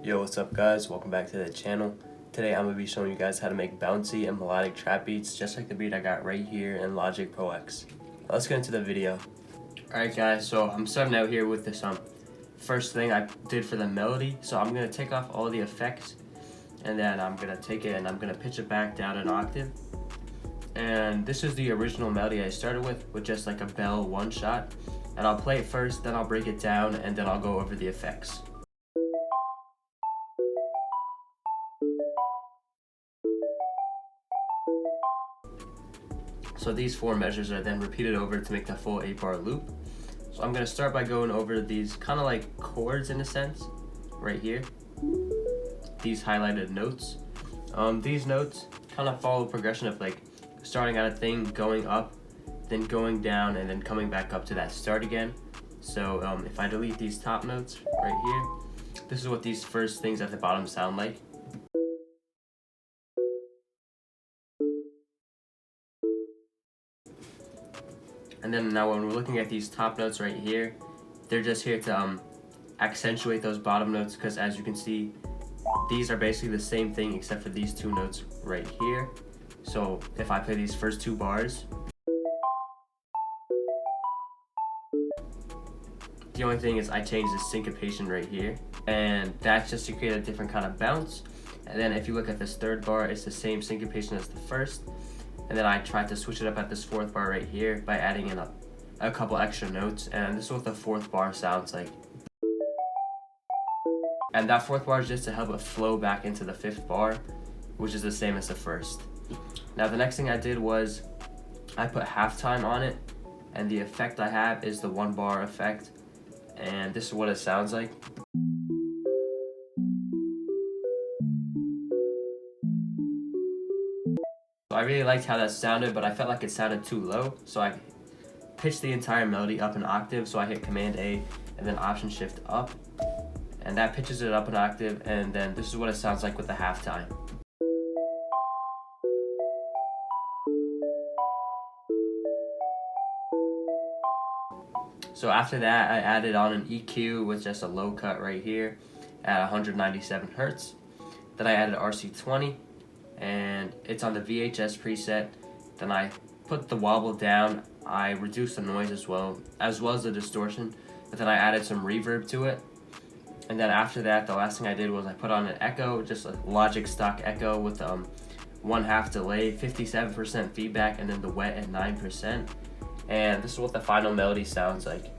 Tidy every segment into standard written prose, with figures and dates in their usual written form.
Yo, what's up guys? Welcome back to the channel. Today I'm going to be showing you guys how to make bouncy and melodic trap beats just like the beat I got right here in Logic Pro X. Let's get into the video. Alright guys, so I'm starting out here with this first thing I did for the melody. So I'm going to take off all the effects and then I'm going to take it and I'm going to pitch it back down an octave. And this is the original melody I started with just like a bell one shot. And I'll play it first, then I'll break it down, and then I'll go over the effects. So these 4 measures are then repeated over to make the full 8-bar loop. So I'm going to start by going over these kind of like chords in a sense, right here. These highlighted notes. These notes kind of follow a progression of like starting at a thing, going up, then going down, and then coming back up to that start again. So if I delete these top notes right here, this is what these first things at the bottom sound like. And then now when we're looking at these top notes right here, they're just here to accentuate those bottom notes, because as you can see, these are basically the same thing except for these 2 notes right here. So if I play these first 2 bars, the only thing is I changed the syncopation right here, and that's just to create a different kind of bounce. And then if you look at this 3rd bar, it's the same syncopation as the first. And then I tried to switch it up at this 4th bar right here by adding in a couple extra notes, and this is what the 4th bar sounds like. And that 4th bar is just to help it flow back into the 5th bar, which is the same as the first. Now the next thing I did was I put halftime on it, and the effect I have is the 1 bar effect, and this is what it sounds like. I really liked how that sounded, but I felt like it sounded too low, so I pitched the entire melody up an octave. So I hit Command A and then Option Shift up, and that pitches it up an octave, and then this is what it sounds like with the halftime. So after that, I added on an EQ with just a low cut right here at 197 Hertz. Then I added RC20, and it's on the VHS preset. Then I put the wobble down, I reduced the noise as well as the distortion, but then I added some reverb to it. And then after that, the last thing I did was I put on an echo, just a Logic stock echo with 1/2 delay, 57% feedback, and then the wet at 9%. And this is what the final melody sounds like.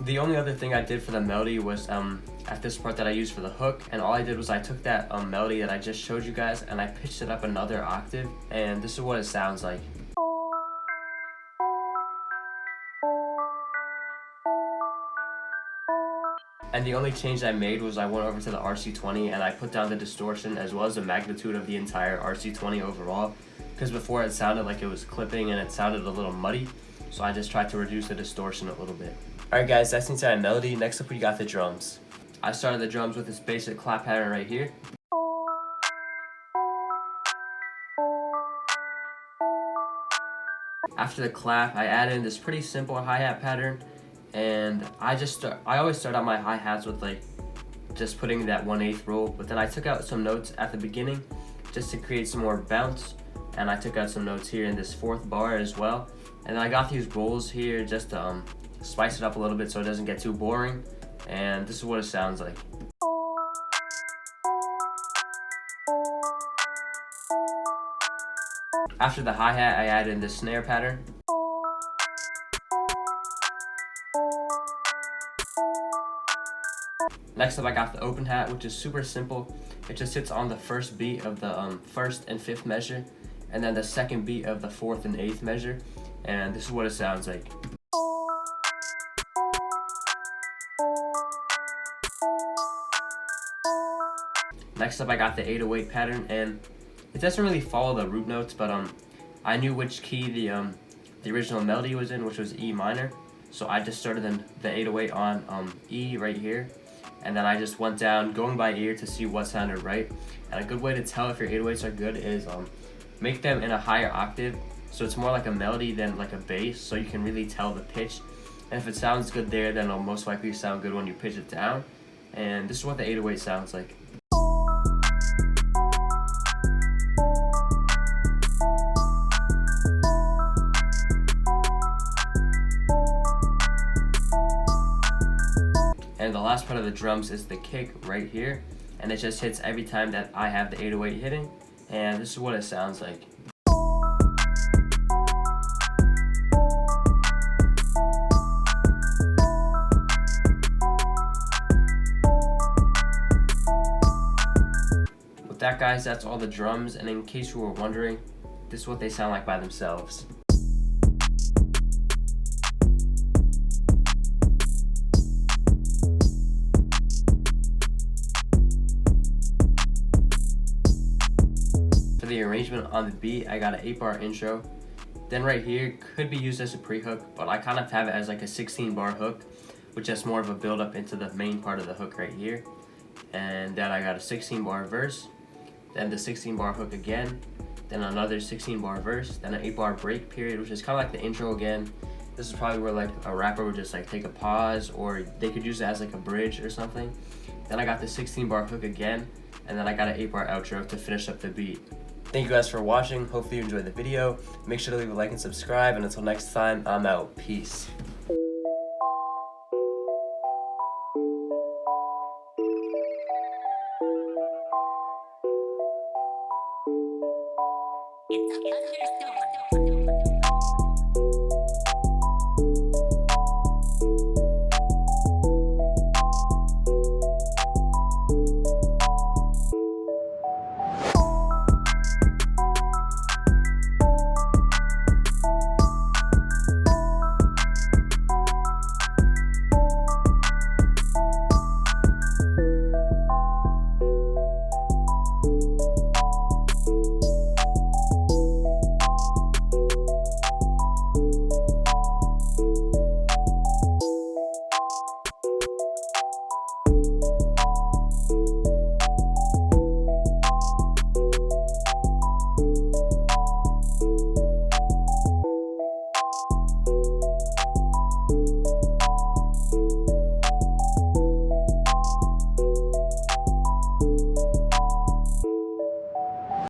The only other thing I did for the melody was at this part that I used for the hook, and all I did was I took that melody that I just showed you guys and I pitched it up another octave, and this is what it sounds like. And the only change I made was I went over to the RC20 and I put down the distortion as well as the magnitude of the entire RC20 overall, because before it sounded like it was clipping and it sounded a little muddy, so I just tried to reduce the distortion a little bit. Alright guys, that's the entire melody. Next up we got the drums. I started the drums with this basic clap pattern right here. After the clap, I added in this pretty simple hi-hat pattern, and I always start out my hi-hats with like just putting that 1/8 roll, but then I took out some notes at the beginning just to create some more bounce, and I took out some notes here in this 4th bar as well. And then I got these rolls here just to spice it up a little bit so it doesn't get too boring, and this is what it sounds like. After the hi-hat, I added in this snare pattern. Next up I got the open hat, which is super simple. It just sits on the first beat of the 1st and 5th measure, and then the 2nd beat of the 4th and 8th measure, and this is what it sounds like. Next up I got the 808 pattern, and it doesn't really follow the root notes, but I knew which key the original melody was in, which was E minor, so I just started the 808 on E right here, and then I just went down going by ear to see what sounded right. And a good way to tell if your 808s are good is make them in a higher octave, so it's more like a melody than like a bass, so you can really tell the pitch. And if it sounds good there, then it'll most likely sound good when you pitch it down. And this is what the 808 sounds like. And the last part of the drums is the kick right here, and it just hits every time that I have the 808 hitting, and this is what it sounds like. With that, guys, that's all the drums, and in case you were wondering, this is what they sound like by themselves. For the arrangement on the beat, I got an 8-bar intro. Then right here could be used as a pre-hook, but I kind of have it as like a 16-bar hook, which is more of a build-up into the main part of the hook right here. And then I got a 16-bar verse, then the 16-bar hook again, then another 16-bar verse, then an 8-bar break period, which is kind of like the intro again. This is probably where like a rapper would just like take a pause, or they could use it as like a bridge or something. Then I got the 16-bar hook again, and then I got an 8-bar outro to finish up the beat. Thank you guys for watching. Hopefully you enjoyed the video. Make sure to leave a like and subscribe, and until next time, I'm out. Peace. It's ThundaStorm.